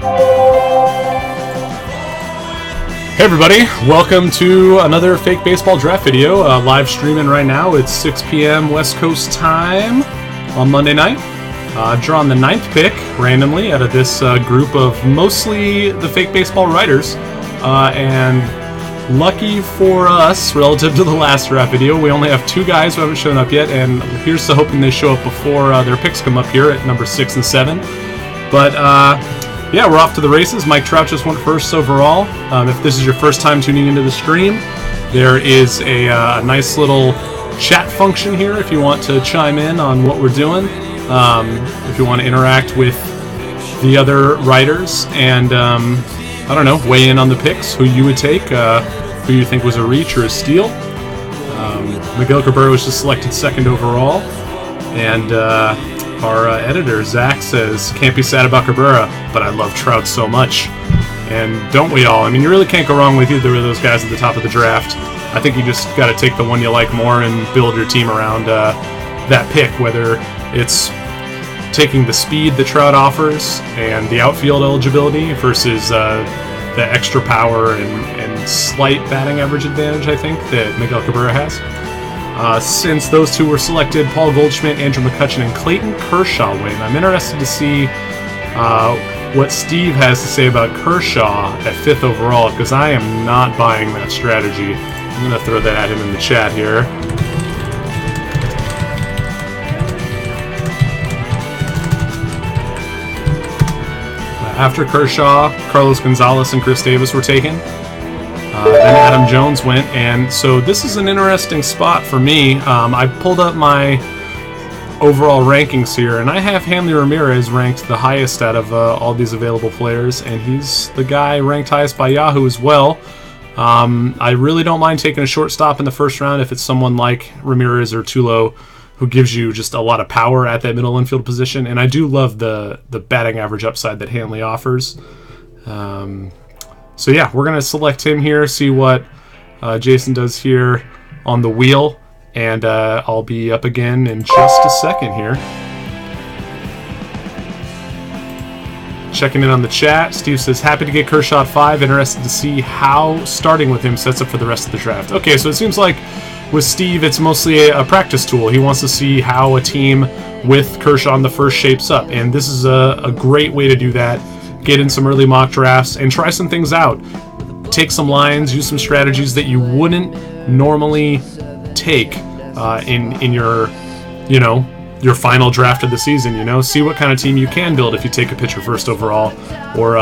Hey everybody, welcome to another fake baseball draft video. Live streaming right now. It's 6 p.m. West Coast time on Monday night. Drawn the 9th pick randomly out of this group of mostly the fake baseball writers. And lucky for us, relative to the last draft video, we only have 2 guys who haven't shown up yet, and here's to hoping they show up before their picks come up here at number 6 and 7. But yeah, we're off to the races. Mike Trout just went first overall. If this is your first time tuning into the stream, there is a nice little chat function here if you want to chime in on what we're doing. If you want to interact with the other writers and, I don't know, weigh in on the picks, who you would take, who you think was a reach or a steal. Miguel Cabrera was just selected 2nd overall. And our editor, Zach, says, can't be sad about Cabrera, but I love Trout so much. And don't we all? I mean, you really can't go wrong with either of those guys at the top of the draft. I think you just got to take the one you like more and build your team around that pick, whether it's taking the speed that Trout offers and the outfield eligibility versus the extra power and slight batting average advantage, I think, that Miguel Cabrera has. Since those 2 were selected, Paul Goldschmidt, Andrew McCutchen, and Clayton Kershaw win. I'm interested to see what Steve has to say about Kershaw at 5th overall, because I am not buying that strategy. I'm going to throw that at him in the chat here. After Kershaw, Carlos Gonzalez and Chris Davis were taken. Then Adam Jones went, and so this is an interesting spot for me. I pulled up my overall rankings here, and I have Hanley Ramirez ranked the highest out of all these available players, and he's the guy ranked highest by Yahoo as well. I really don't mind taking a shortstop in the first round if it's someone like Ramirez or Tulo who gives you just a lot of power at that middle infield position, and I do love the batting average upside that Hanley offers. So yeah, we're going to select him here, see what Jason does here on the wheel, and I'll be up again in just a second here. Checking in on the chat, Steve says, happy to get Kershaw at 5, interested to see how starting with him sets up for the rest of the draft. Okay, so it seems like with Steve, it's mostly a practice tool. He wants to see how a team with Kershaw on the first shapes up, and this is a great way to do that. Get in some early mock drafts and try some things out. Take some lines, use some strategies that you wouldn't normally take in your, your final draft of the season. See what kind of team you can build if you take a pitcher 1st overall, or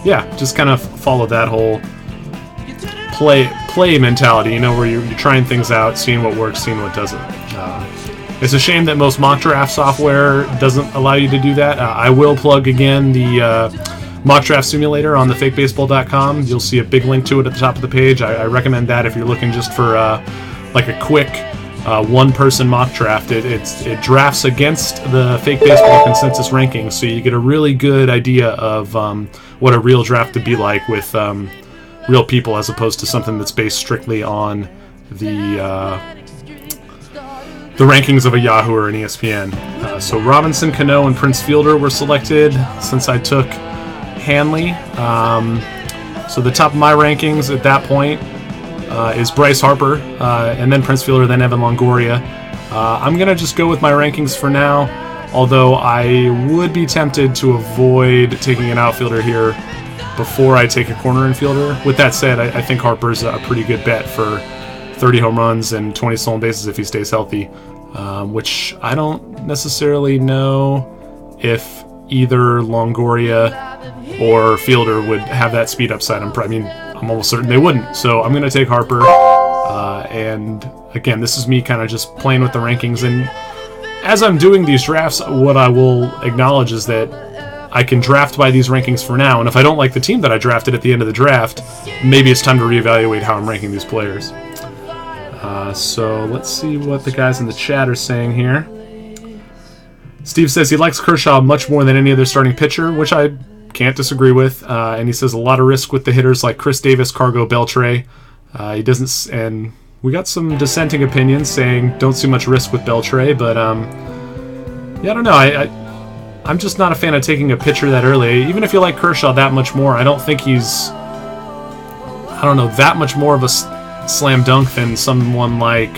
yeah, just kind of follow that whole play mentality. Where you're trying things out, seeing what works, seeing what doesn't. It's a shame that most mock draft software doesn't allow you to do that. I will plug again the mock draft simulator on thefakebaseball.com. You'll see a big link to it at the top of the page. I recommend that if you're looking just for like a quick one-person mock draft. It drafts against the fake baseball consensus rankings, so you get a really good idea of what a real draft would be like with real people, as opposed to something that's based strictly on the rankings of a Yahoo or an ESPN. So Robinson, Cano, and Prince Fielder were selected since I took Hanley. So the top of my rankings at that point is Bryce Harper, and then Prince Fielder, then Evan Longoria. I'm going to just go with my rankings for now, although I would be tempted to avoid taking an outfielder here before I take a corner infielder. With that said, I think Harper's a pretty good bet for 30 home runs and 20 stolen bases if he stays healthy, which I don't necessarily know if either Longoria or Fielder would have that speed upside. I'm almost certain they wouldn't. So I'm going to take Harper, and again, this is me kind of just playing with the rankings, and as I'm doing these drafts, what I will acknowledge is that I can draft by these rankings for now, and if I don't like the team that I drafted at the end of the draft, maybe it's time to reevaluate how I'm ranking these players. So let's see what the guys in the chat are saying here. Steve says he likes Kershaw much more than any other starting pitcher, which I can't disagree with. And he says a lot of risk with the hitters like Chris Davis, Cargo, Beltre. He doesn't, and we got some dissenting opinions saying don't see much risk with Beltre, but yeah, I don't know. I'm just not a fan of taking a pitcher that early. Even if you like Kershaw that much more, I don't think he's, I don't know, that much more of a slam dunk than someone like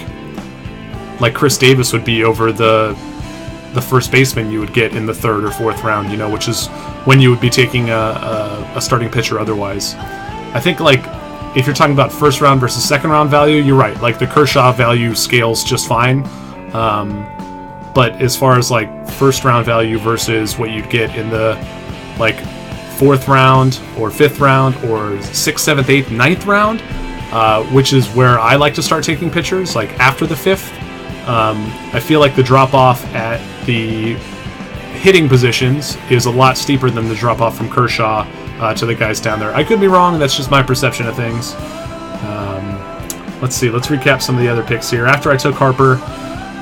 Chris Davis would be over the first baseman you would get in the 3rd or 4th round, you know, which is when you would be taking a starting pitcher otherwise. I think, like, if you're talking about 1st round versus 2nd round value, you're right. Like, the Kershaw value scales just fine. But as far as, like, 1st round value versus what you'd get in the, like, 4th round or 5th round or 6th, 7th, 8th, 9th round, which is where I like to start taking pitchers, like, after the 5th, I feel like the drop-off at the hitting positions is a lot steeper than the drop-off from Kershaw to the guys down there. I could be wrong. That's just my perception of things. Let's see. Let's recap some of the other picks here. After I took Harper,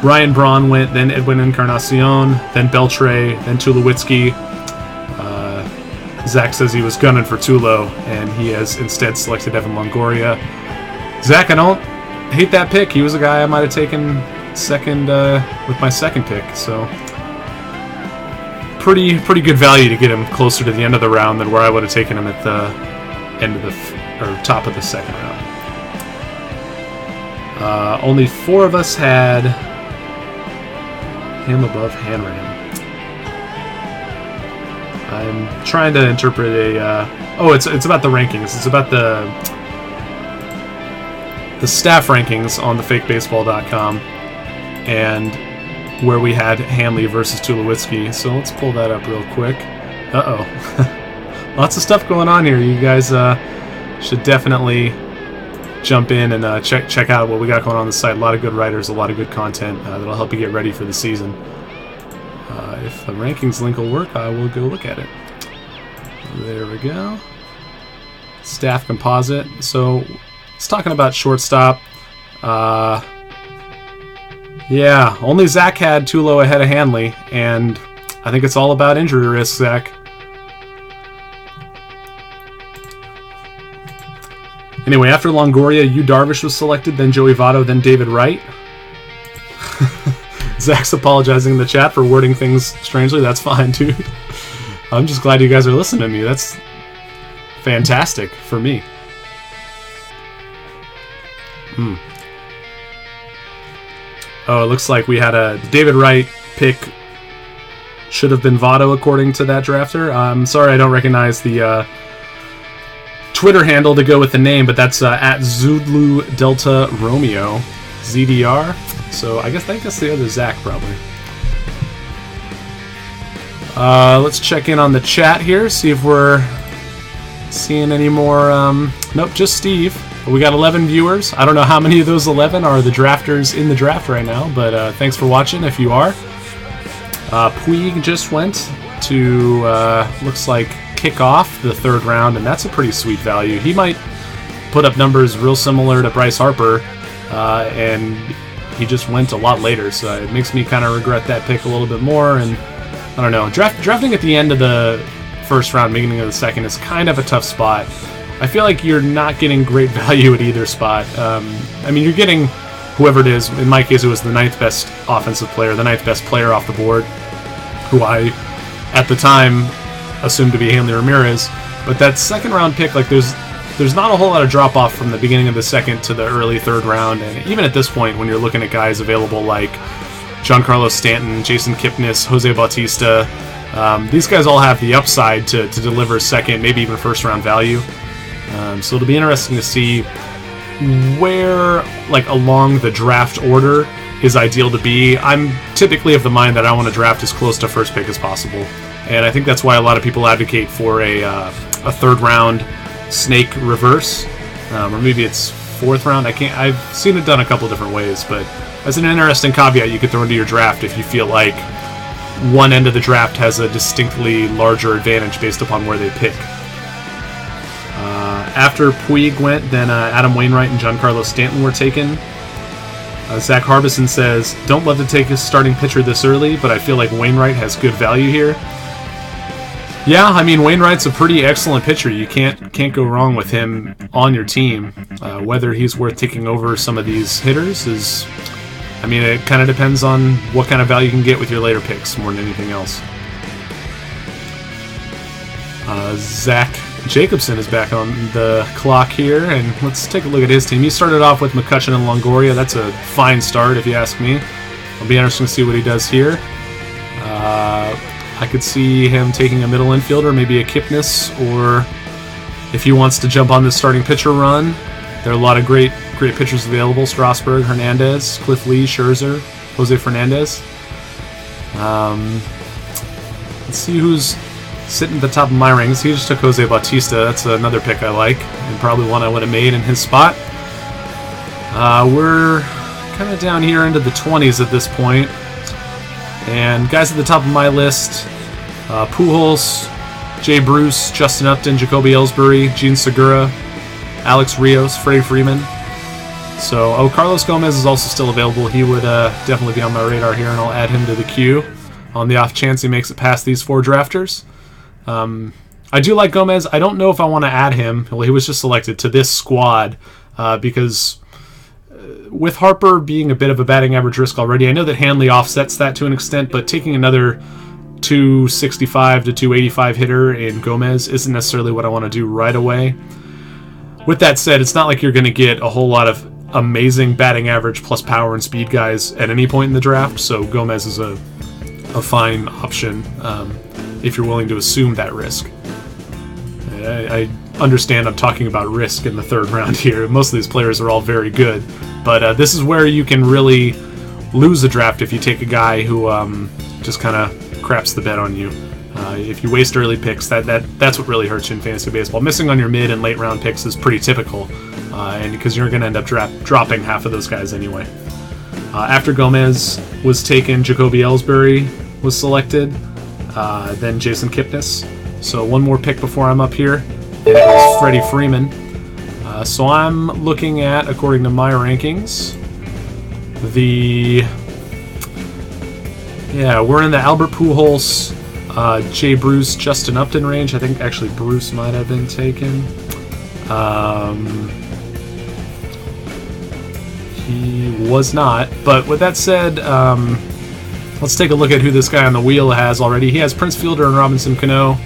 Ryan Braun went, then Edwin Encarnacion, then Beltre, then Tulowitzki. Zach says he was gunning for Tulo, and he has instead selected Evan Longoria. Zach, I don't hate that pick. He was a guy I might have taken second with my 2nd pick, so pretty good value to get him closer to the end of the round than where I would have taken him at the end of the top of the 2nd round. Only 4 of us had him above Hanran. I'm trying to interpret a it's about the rankings. It's about the staff rankings on the fakebaseball.com. And where we had Hanley versus Tulowitzki. So let's pull that up real quick. Uh-oh. Lots of stuff going on here. You guys should definitely jump in and check out what we got going on the site. A lot of good writers, a lot of good content that'll help you get ready for the season. If the rankings link will work, I will go look at it. There we go. Staff composite. So it's talking about shortstop. Yeah, only Zach had Tulo ahead of Hanley, and I think it's all about injury risk, Zach. Anyway, after Longoria, Yu Darvish was selected, then Joey Votto, then David Wright. Zach's apologizing in the chat for wording things strangely. That's fine, dude. I'm just glad you guys are listening to me. That's fantastic for me. Oh, it looks like we had a David Wright pick. Should have been Votto according to that drafter. I'm sorry I don't recognize the Twitter handle to go with the name, but that's at Zulu Delta Romeo ZDR. So I think that's the other Zach probably. Let's check in on the chat here, see if we're seeing any more. Nope, just Steve. We got 11 viewers. I don't know how many of those 11 are the drafters in the draft right now, but thanks for watching if you are. Puig just went to, looks like, kick off the 3rd round, and that's a pretty sweet value. He might put up numbers real similar to Bryce Harper, and he just went a lot later, so it makes me kind of regret that pick a little bit more, and I don't know. Drafting at the end of the 1st round, beginning of the 2nd is kind of a tough spot. I feel like you're not getting great value at either spot. I mean, you're getting whoever it is. In my case, it was the 9th best offensive player, the 9th best player off the board, who I, at the time, assumed to be Hanley Ramirez. But that 2nd round pick, like, there's not a whole lot of drop-off from the beginning of the 2nd to the early 3rd round. And even at this point, when you're looking at guys available like Giancarlo Stanton, Jason Kipnis, Jose Bautista, these guys all have the upside to deliver 2nd, maybe even 1st round value. So it'll be interesting to see where, like, along the draft order is ideal to be. I'm typically of the mind that I want to draft as close to 1st pick as possible, and I think that's why a lot of people advocate for a 3rd round snake reverse, or maybe it's 4th round. I've seen it done a couple different ways, but as an interesting caveat you could throw into your draft if you feel like one end of the draft has a distinctly larger advantage based upon where they pick. After Puig went, then Adam Wainwright and Giancarlo Stanton were taken. Zach Harbison says, don't love to take a starting pitcher this early, but I feel like Wainwright has good value here. Yeah, I mean, Wainwright's a pretty excellent pitcher. You can't go wrong with him on your team. Whether he's worth taking over some of these hitters is, I mean, it kind of depends on what kind of value you can get with your later picks more than anything else. Zach Jacobson is back on the clock here, and let's take a look at his team. He started off with McCutcheon and Longoria. That's a fine start, if you ask me. It'll be interesting to see what he does here. I could see him taking a middle infielder, maybe a Kipnis, or if he wants to jump on this starting pitcher run. There are a lot of great pitchers available: Strasburg, Hernandez, Cliff Lee, Scherzer, Jose Fernandez. Let's see who's sitting at the top of my rings. He just took Jose Bautista. That's another pick I like, and probably one I would have made in his spot. We're kind of down here into the 20s at this point. And guys at the top of my list: Pujols, Jay Bruce, Justin Upton, Jacoby Ellsbury, Gene Segura, Alex Rios, Freddie Freeman. So, Carlos Gomez is also still available. He would definitely be on my radar here, and I'll add him to the queue on the off chance he makes it past these 4 drafters. I do like Gomez. I don't know if I want to add him. Well, he was just selected to this squad because with Harper being a bit of a batting average risk already, I know that Hanley offsets that to an extent, but taking another 265 to 285 hitter in Gomez isn't necessarily what I want to do right away. With that said, it's not like you're going to get a whole lot of amazing batting average plus power and speed guys at any point in the draft, so Gomez is a fine option if you're willing to assume that risk. I understand I'm talking about risk in the 3rd round here. Most of these players are all very good, but this is where you can really lose a draft if you take a guy who just kind of craps the bed on you. If you waste early picks, that's what really hurts you in fantasy baseball. Missing on your mid and late round picks is pretty typical, and because you're going to end up dropping half of those guys anyway. After Gomez was taken, Jacoby Ellsbury was selected, then Jason Kipnis. So one more pick before I'm up here, and it was Freddie Freeman. So I'm looking at, according to my rankings, we're in the Albert Pujols, Jay Bruce, Justin Upton range. I think actually Bruce might have been taken. He was not. But with that said, let's take a look at who this guy on the wheel has already. He has Prince Fielder and Robinson Cano.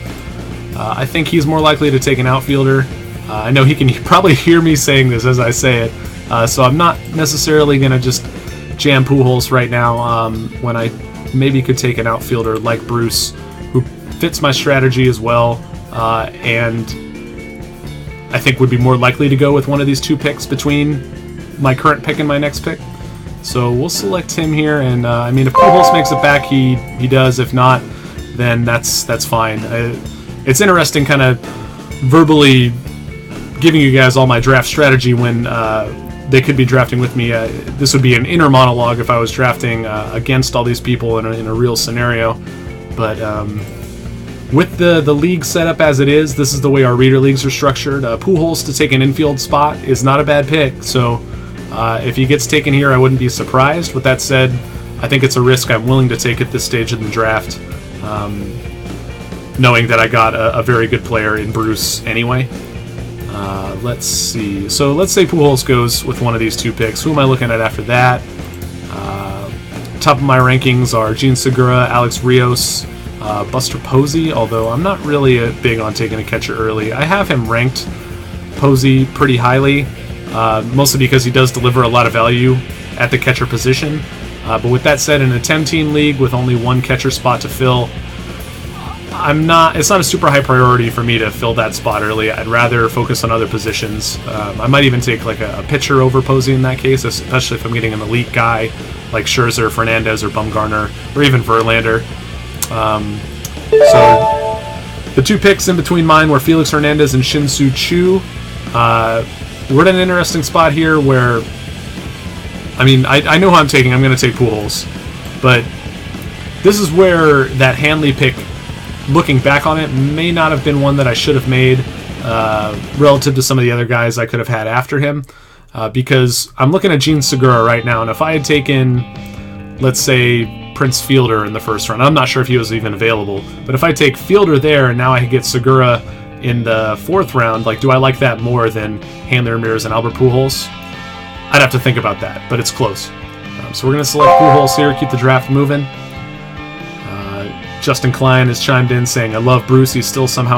I think he's more likely to take an outfielder. I know he can probably hear me saying this as I say it, so I'm not necessarily going to just jam Pujols right now when I maybe could take an outfielder like Bruce, who fits my strategy as well, and I think would be more likely to go with one of these 2 picks between my current pick and my next pick. So we'll select him here, and I mean, if Pujols makes it back, he does. If not, then that's fine. It's interesting kind of verbally giving you guys all my draft strategy when they could be drafting with me. This would be an inner monologue if I was drafting against all these people in a real scenario. But with the league set up as it is, this is the way our reader leagues are structured. Pujols to take an infield spot is not a bad pick, so if he gets taken here, I wouldn't be surprised. With that said, I think it's a risk I'm willing to take at this stage of the draft, knowing that I got a very good player in Bruce anyway. Let's see. So let's say Pujols goes with one of these 2 picks. Who am I looking at after that? Top of my rankings are Gene Segura, Alex Rios, Buster Posey, although I'm not really big on taking a catcher early. I have him ranked, Posey, pretty highly, mostly because he does deliver a lot of value at the catcher position. But with that said, in a 10-team league with only 1 catcher spot to fill, it's not a super high priority for me to fill that spot early. I'd rather focus on other positions. I might even take like a pitcher over Posey in that case, especially if I'm getting an elite guy like Scherzer, Fernandez, or Bumgarner, or even Verlander. So the 2 picks in between mine were Felix Hernandez and Shin-Soo Choo. We're in an interesting spot here where, I mean, I know who I'm taking. I'm going to take Pujols, but this is where that Hanley pick, looking back on it, may not have been one that I should have made relative to some of the other guys I could have had after him, because I'm looking at Gene Segura right now, and if I had taken, let's say, Prince Fielder in the 1st round, I'm not sure if he was even available, but if I take Fielder there and now I could get Segura in the 4th round, like, do I like that more than Hanley Ramirez and Albert Pujols? I'd have to think about that, but it's close. So we're going to select Pujols here, keep the draft moving. Justin Klein has chimed in saying, I love Bruce, he's still somehow